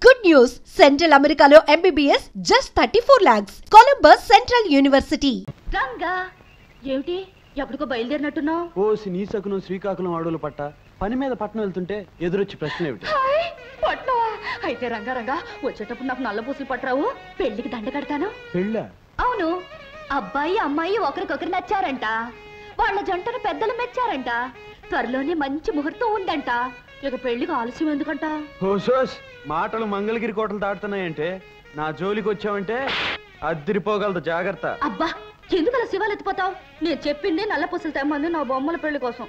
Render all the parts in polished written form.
Good news! Central Americano MBBS just 34 lakhs. Columbus Central University. Ranga ఏమిటి ఎప్పుడుకో బయలుదేరినట్టున్నావు? OC నీ సకునం శ్రీకాకుళం అడవులు పట్ట పని మీద పట్నం వెళ్తుంటే ఎదురొచ్చి ప్రశ్న ఏమిటి? పట్నవా? అయితే రంగా రంగా వచ్చేటప్పుడు నాకు నల్ల పూసలు పట్టరావు, పెళ్లికి దండ కడతాను. పెళ్ళా? అవును, అబ్బాయి అమ్మాయి ఒకరికొకరు నచ్చారంట, వాళ్ళ జంటను పెద్దలు మెచ్చారంట, త్వరలోనే మంచి ముహూర్తం ఉందంట. ఇక పెళ్లికి ఆలస్యం ఎందుకంట? ఓసోస్ మాటలు మంగళగిరి కోటలు దాటుతున్నాయంటే నా జోలికి వచ్చావంటే అద్దిరిపోగలదు, జాగ్రత్త. అబ్బా ఎందుకలా శివాలు ఎత్తిపోతావు? నేను చెప్పింది నల్ల పూసలు తెమ్మంది నా బొమ్మల పెళ్లి కోసం.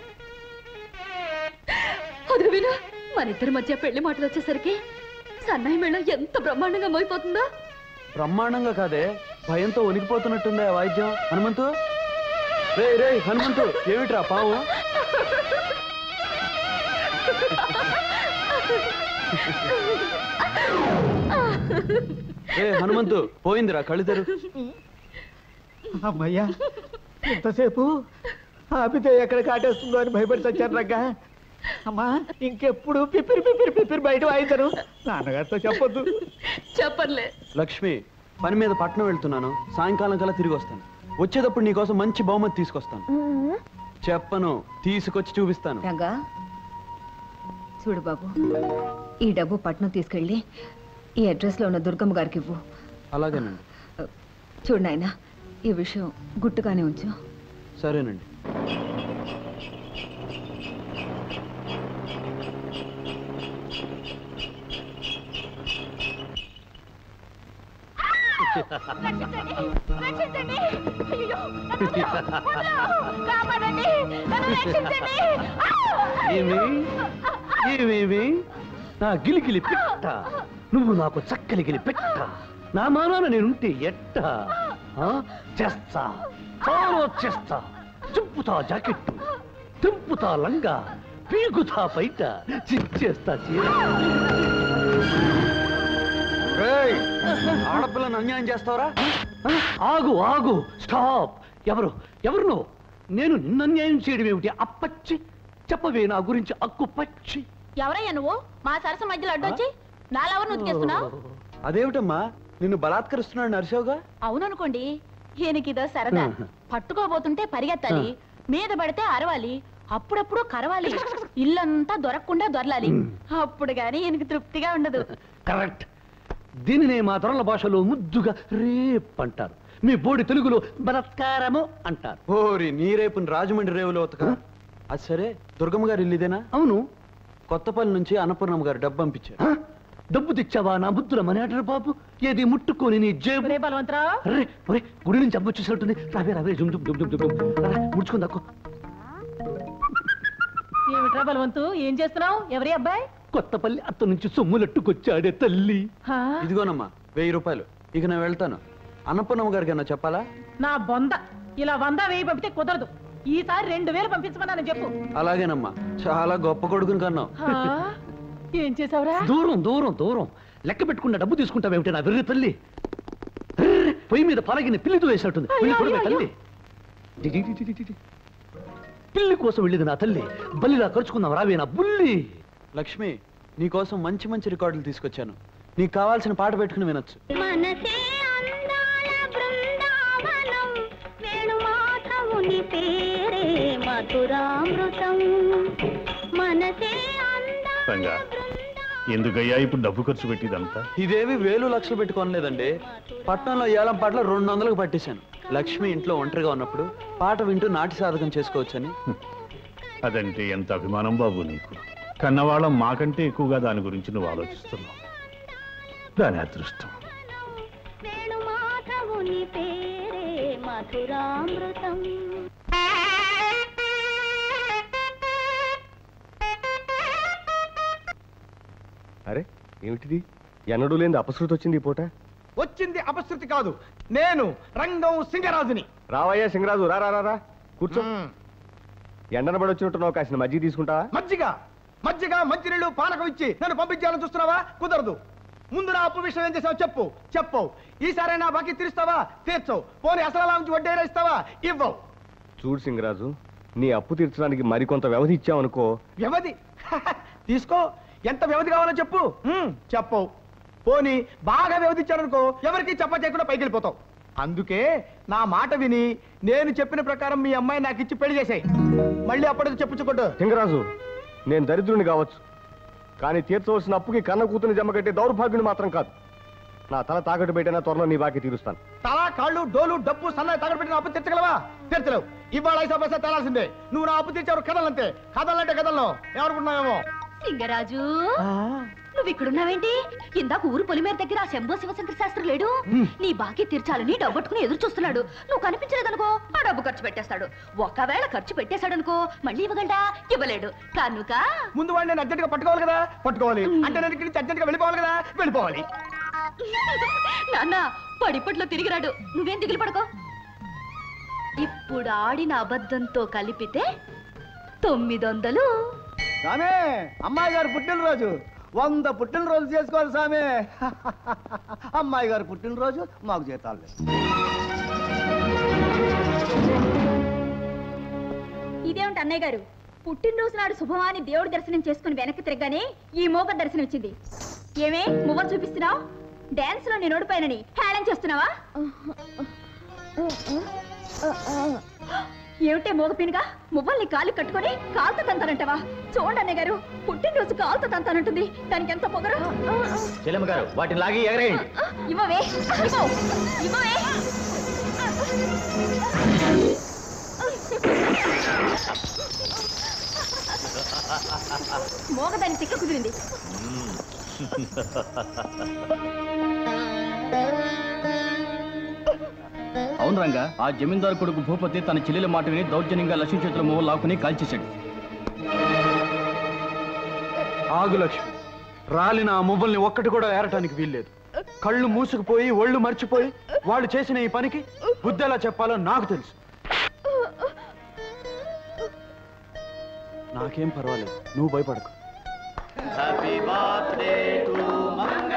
అది విను, మన ఇద్దరి మధ్య పెళ్లి మాటలు వచ్చేసరికి సన్నాయి మేళం ఎంత బ్రహ్మాండంగా మోయిపోతుందో. బ్రహ్మాండంగా కాదే, భయంతో వణికిపోతున్నట్టుందే ఆ వాయిద్యం. హనుమంతు, రే రే హనుమంతు, ఏమిట్రా పావు? ఏ హనుమంతు, పోయిందిరా కళ్ళు తెరు. అమ్మయ్యా, ఎంతసేపు ఆపితే ఎక్కడ కాటేస్తుందో అని భయపడి చచ్చాను రగ్గా. అమ్మా ఇంకెప్పుడు పిపిరి పిపిరి పిపిరి బయట వాయిద్దరు, నాన్నగారితో చెప్పొద్దు. చెప్పర్లే. లక్ష్మి, పని మీద పట్నం వెళ్తున్నాను, సాయంకాలం కల్లా తిరిగి వస్తాను. వచ్చేటప్పుడు నీకోసం మంచి బహుమతి తీసుకొస్తాను. చెప్పను, తీసుకొచ్చి చూపిస్తాను. రంగా చూడు బాబు, ఈ డబ్బు పట్నం తీసుకెళ్ళి ఈ అడ్రస్లో ఉన్న దుర్గమ్మ గారికి ఇవ్వు. అలాగేనండి. చూడు నాయన, ఈ విషయం గుట్టుగానే ఉంచు. సరేనండి. ఏమేమి నా గిలిగిలి పెట్ట, నువ్వు నాకు చక్కలిగిలి పెట్ట, నా మానాన నేనుంటే ఎట్ట చేస్తా, చాలా చేస్తా. చింపుతా జాకెట్టు, తింపుతా లంగా, పీకుతా బయట, చిచ్చేస్తా చీర. ఆడపిల్లను అన్యాయం చేస్తావరా? ఆగు ఆగు, స్టాప్. ఎవరు ఎవరు నువ్వు? నేను నిన్ను అన్యాయం చేయడం ఏమిటి? అప్పచ్చి చెప్పవే నా గురించి అక్కు పచ్చి. ఎవరయ్యా నువ్వు? మా సరస మధ్యలో అడ్డొచ్చి నాలెవరు ఉతికేస్తున్నావు? అదేమిటమ్మా, నిన్ను బలాత్కరిస్తున్నాడు నరసోగా? అవుననుకోండి, ఈయనకిదో సరదా. పట్టుకోబోతుంటే పరిగెత్తాలి, మీద పడితే అరవాలి, అప్పుడప్పుడు కరవాలి, ఇల్లంతా దొరకకుండా దొరలాలి. అప్పుడు గాని ఈయనకి తృప్తిగా ఉండదు. కరెక్ట్. దీనినే మా దొరల భాషలో ముద్దుగా రేప్ అంటారు, మీ బోడి తెలుగులో బలత్కారము అంటారు. ఓరి నీ రేపుని రాజమండ్రి రేవులో ఉతక. అది సరే, దుర్గమ్మ గారు ఇల్లు ఇదేనా? అవును. కొత్తపల్లి నుంచి అన్నపూర్ణమ్మ గారు డబ్బు పంపించారు. డబ్బు తెచ్చావా నా బుద్ధుల మనేటరు బాబు? ఏది ముట్టుకొని నీ జేబు. అరే ఒరే, గుడి నుంచి అబ్బు వచ్చేసినట్టుంది. రావే రావే, జుమ్ జుమ్ జుమ్ జుమ్ జుమ్ ముడుచుకుంది అక్కో. ఏమిట్రా బలవంతు, ఏం చేస్తున్నావు? ఎవరి అబ్బాయి? కొత్తపల్లి అత్త నుంచి సొమ్ములట్టుకొచ్చాడే తల్లి. ఇదిగోనమ్మా 1000 రూపాయలు. ఇక నేను వెళ్తాను. అన్నపూర్ణమ్మ గారికి అన్నా చెప్పాలా? నా బొంద, ఇలా 100 1000 పంపితే కుదరదు. ఈసారి 2000 పంపించమన్నాను చెప్పు. అలాగేనమ్మా, చాలా గొప్ప కొడుకుని కన్నావు. ఏం చేసావురా? దూరం దూరం దూరం లెక్క పెట్టుకున్న డబ్బు తీసుకుంటావేమిటి నా వెర్రి తల్లి? పొయ్యి మీద పలగిన పిల్లితో వేసినట్టుంది. తల్లి పిల్లి కోసం వెళ్ళింది నా తల్లి. బల్లిలా ఖర్చుకుందాం రావే నా బుల్లి. లక్ష్మి, నీకోసం మంచి మంచి రికార్డులు తీసుకొచ్చాను. నీకు కావాల్సిన పాట పెట్టుకుని వినొచ్చు. ఎందుకయ్యా ఇప్పుడు డబ్బు ఖర్చు పెట్టిదంతా? ఇదేవి 1000 లక్షలు పెట్టుకోనలేదండి. పట్నంలో ఏలం పాటలో 200లకు పట్టేశాను. లక్ష్మి ఇంట్లో ఒంటరిగా ఉన్నప్పుడు పాట వింటూ నాటి సాధకం చేసుకోవచ్చని. అదంటే ఎంత అభిమానం బాబు నీకు. కన్నవాళ్ళం మాకంటే ఎక్కువగా దాని గురించి నువ్వు ఆలోచిస్తున్నావు. దాని అదృష్టం. అరే ఏమిటిది? ఎన్నడూ లేని అపశృతి వచ్చింది ఈ పూట. వచ్చింది అపశృతి కాదు, నేను రంగం సింగరాజుని. రావయ్యా సింగరాజు, రా రా రా కూర్చో. ఎండనబడి వచ్చినట్టున్నావు, కాసిన మజ్జిగ తీసుకుంటావా? మజ్జిగ మజ్జిగ మంచినీళ్ళు పానకం ఇచ్చి నన్ను పంపించాలని చూస్తున్నావా? కుదరదు. ముందు నా అప్పు విషయం ఏం చేసావు చెప్పు. చెప్పవు. ఈసారి నా బాకీ తీరుస్తావా? తీర్చవు. పోనీ అసలు నుంచి వడ్డీ ఇస్తావా? ఇవ్వవు. చూడు సింగరాజు, నీ అప్పు తీర్చడానికి మరికొంత వ్యవధి ఇచ్చావనుకో. వ్యవధి తీసుకో. ఎంత వ్యవధి కావాలో చెప్పు. చెప్పవు. పోనీ బాగా వ్యవధించారనుకో ఎవరికి చెప్ప చేయకుండా పైకి వెళ్ళిపోతావు. అందుకే నా మాట విని నేను చెప్పిన ప్రకారం మీ అమ్మాయి నాకు ఇచ్చి పెళ్లి చేసాయి. మళ్ళీ అప్పటికి చెప్పుకోండు. లింగరాజు, నేను దరిద్రుని కావచ్చు, కానీ తీర్చవలసిన అప్పుకి కన్న కూతుని జమ కట్టే దౌర్భాగ్యుని మాత్రం కాదు. నా తల తాకట్టు పెట్టినా త్వరలో నీ బాకీ తీరుస్తాను. తల, కాళ్ళు, డోలు, డబ్బు, సన్నాయి తాకట్టు పెట్టిన అప్పు తీర్చగలవా? తీర్చలేవు. ఇవాళ 5 పైసా తేలాల్సిందే. నువ్వు నా అప్పు తీర్చావు కథలంతే. కథలంటే కథల్లో ఏమనుకుంటున్నావేమో. లింగరాజు, నువ్వు ఇక్కడున్నావేంటి? ఇందాక ఊరు పొలిమేర దగ్గర ఆ శంభో శివశంకర శాస్త్రి లేడు? నీ బాకీ తీర్చాలని డబ్బట్టుకుని ఎదురు చూస్తున్నాడు. నువ్వు కనిపించలేదనుకో ఆ డబ్బు ఖర్చు పెట్టేస్తాడు. ఒకవేళ ఖర్చు పెట్టేశాడనుకో మళ్ళీ ఇవ్వగలడా? ఇవ్వలేడు. కనుక ముందు వాడిని నేను అర్జెంట్ గా పట్టుకోవాలి కదా. పట్టుకోవాలి అంటే నేను ఇక్కడి నుంచి అర్జెంట్ గా వెళ్ళిపోవాలి కదా. వెళ్ళిపోవాలి. నాన్న పడిపట్లో తిరిగిరాడు. నువ్వేం దిగులు పడుకో. ఇప్పుడు ఆడిన అబద్ధంతో కలిపితే 900. సామే, అమ్మాయి గారు పుట్టినరోజు 100 పుట్టినరోజు చేసుకోవాలి సామే. అమ్మాయి గారు పుట్టినరోజు మాకు జీతాలు లేదు. ఇదేమిటి అన్నయ్య గారు, పుట్టినరోజు నాడు శుభమాని దేవుడి దర్శనం చేసుకుని వెనక్కి తిరగగానే ఈ మోగ దర్శనం ఇచ్చింది. ఏమే మువ్వ చూపిస్తున్నావు? డాన్స్ లో నేను ఓడిపోయానని హేళన చేస్తున్నావా? ఏమిటే మోగపినిగా మువ్వల్ని కాలు కట్టుకొని కాలుతో తంతానంటావా? చూడండి అన్నయ్య గారు, పుట్టినరోజు కాలుతో తంతానంటుంది. దానికి ఎంత పొగరు. చెల్లెమ్మ గారు, వాటిని లాగి ఎగరేయండి. ఇవ్వవే, ఇవ్వవే. మోగదాన్ని తిక్క కుదిరింది. అవును రంగా, ఆ జమీందారు కొడుకు భూపతి తన చెల్లెల మాట విని దౌర్జన్యంగా లక్ష్మి చేతుల మొహం లాక్కుని కాల్చేశాడు. ఆగు లక్ష్మి, రాలిన ఆ మువ్వల్ని ఒక్కటి కూడా ఏరటానికి వీల్లేదు. కళ్ళు మూసుకుపోయి ఒళ్ళు మర్చిపోయి వాళ్ళు చేసిన ఈ పనికి బుద్ధి ఎలా చెప్పాలో నాకు తెలుసు. నాకేం పర్వాలేదు, నువ్వు భయపడకు. హ్యాపీ బర్త్డే టు మంగళ.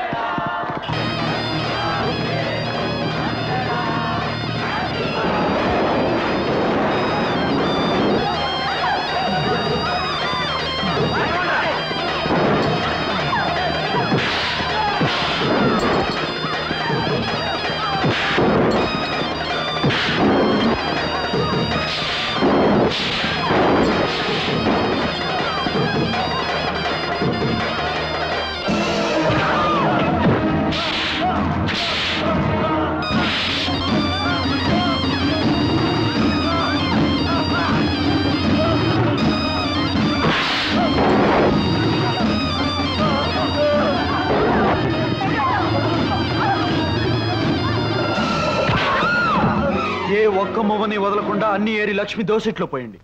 ఒక్క మొవ్వని వదలకుండా అన్ని ఏరి లక్ష్మి దోసిట్లో పోయండి.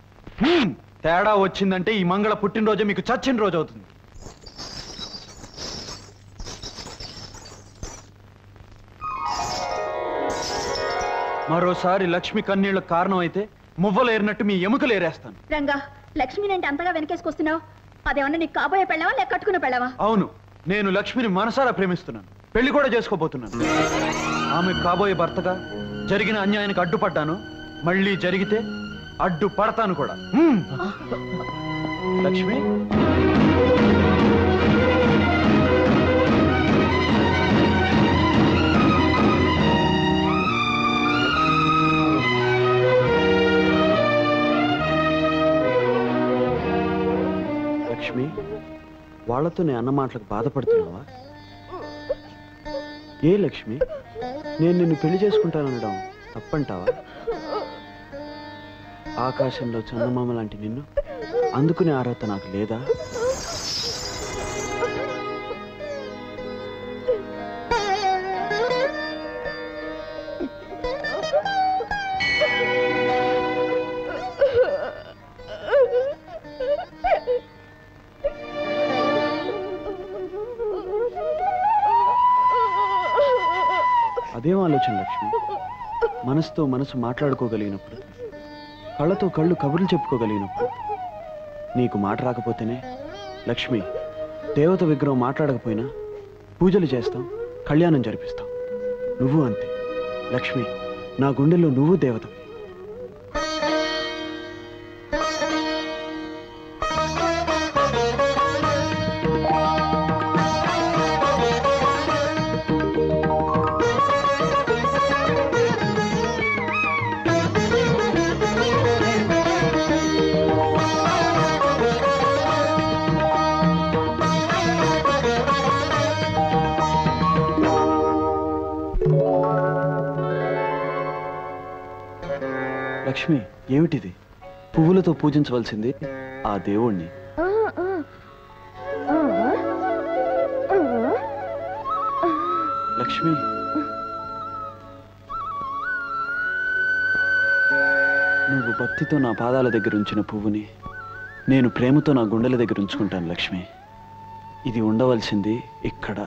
తేడా వచ్చిందంటే ఈ మంగళ పుట్టినరోజే మీకు చచ్చిన రోజు అవుతుంది. మరోసారి లక్ష్మి కన్నీళ్ళ కారణం అయితే మువ్వలు ఏరినట్టు మీ ఎముకలు ఏరేస్తాను. రంగా, లక్ష్మిని అంటే అంతగా వెనకేసుకొస్తున్నావు. అదేమన్నా నీకు కాబోయే పెళ్ళావా లేక కట్టుకున్న పెళ్ళావా? అవును, నేను లక్ష్మిని మనసారా ప్రేమిస్తున్నాను. పెళ్లి కూడా చేసుకోబోతున్నాను. ఆమె కాబోయే భర్తగా జరిగిన అన్యాయానికి అడ్డుపడ్డాను. మళ్ళీ జరిగితే అడ్డు పడతాను కూడా. లక్ష్మి, లక్ష్మి, వాళ్లతో నేను అన్న మాటలకు బాధపడుతున్నావా? ఏ లక్ష్మి, నేను నిన్ను పెళ్లి చేసుకుంటాననడం తప్పంటావా? ఆకాశంలో చందమామ లాంటి నిన్ను అందుకునే అర్హత నాకు లేదా? అదేం ఆలోచన లక్ష్మి? మనసుతో మనసు మాట్లాడుకోగలిగినప్పుడు, కళ్ళతో కళ్ళు కబుర్లు చెప్పుకోగలిగినప్పుడు. నీకు మాట రాకపోతేనే లక్ష్మి, దేవత విగ్రహం మాట్లాడకపోయినా పూజలు చేస్తాం, కళ్యాణం జరిపిస్తాం. నువ్వు అంతే లక్ష్మి, నా గుండెల్లో నువ్వు దేవత. లక్ష్మి, ఏమిటిది? పువ్వులతో పూజించవలసింది ఆ దేవుణ్ణి. లక్ష్మి, నువ్వు భక్తితో నా పాదాల దగ్గర ఉంచిన పువ్వుని నేను ప్రేమతో నా గుండెల దగ్గర ఉంచుకుంటాను లక్ష్మి. ఇది ఉండవలసింది ఇక్కడ.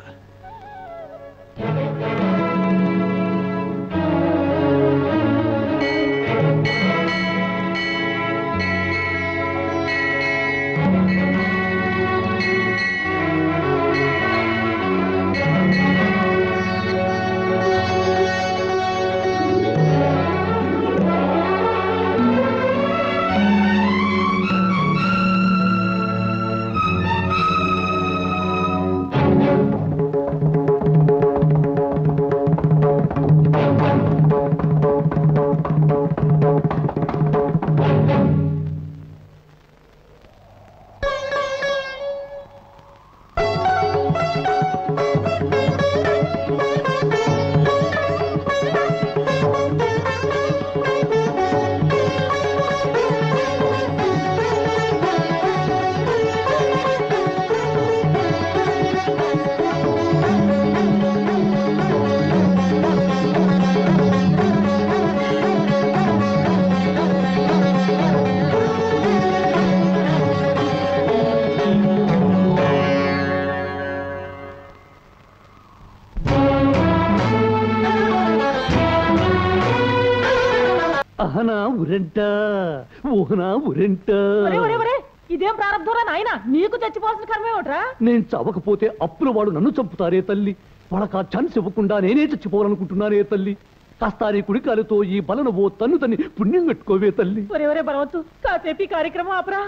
ఇదేం ప్రారంభంరా నాయన, నీకు చచ్చిపోవాల్సిన కర్మే ఒకట్రా. నేను చవకపోతే అప్పుల వాడు నన్ను చంపుతారే తల్లి. వాళ్ళకి ఆ ఛాన్స్ ఇవ్వకుండా నేనే చచ్చిపోవాలనుకుంటున్నానే తల్లి. కాస్త నీ కుడికాలతో ఈ బలను ఓ తన్ను తన్ని పుణ్యం కట్టుకోవే తల్లి. ఒరే బలవంతు, కాసేపు ఈ కార్యక్రమం ఆపరా.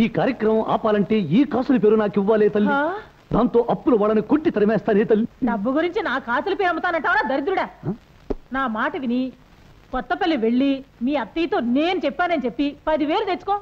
ఈ కార్యక్రమం ఆపాలంటే ఈ కాసుల పేరు నాకు ఇవ్వాలే తల్లి. దాంతో అప్పుల వాళ్ళని కొట్టి తరిమేస్తానే తల్లి. డబ్బు గురించి నా కాసుల పేరు అమ్ముతానంటావా దరిద్రుడా? నా మాట విని కొత్తపల్లి వెళ్ళి మీ అత్తయ్యతో నేను చెప్పానని చెప్పి 10,000 తెచ్చుకో.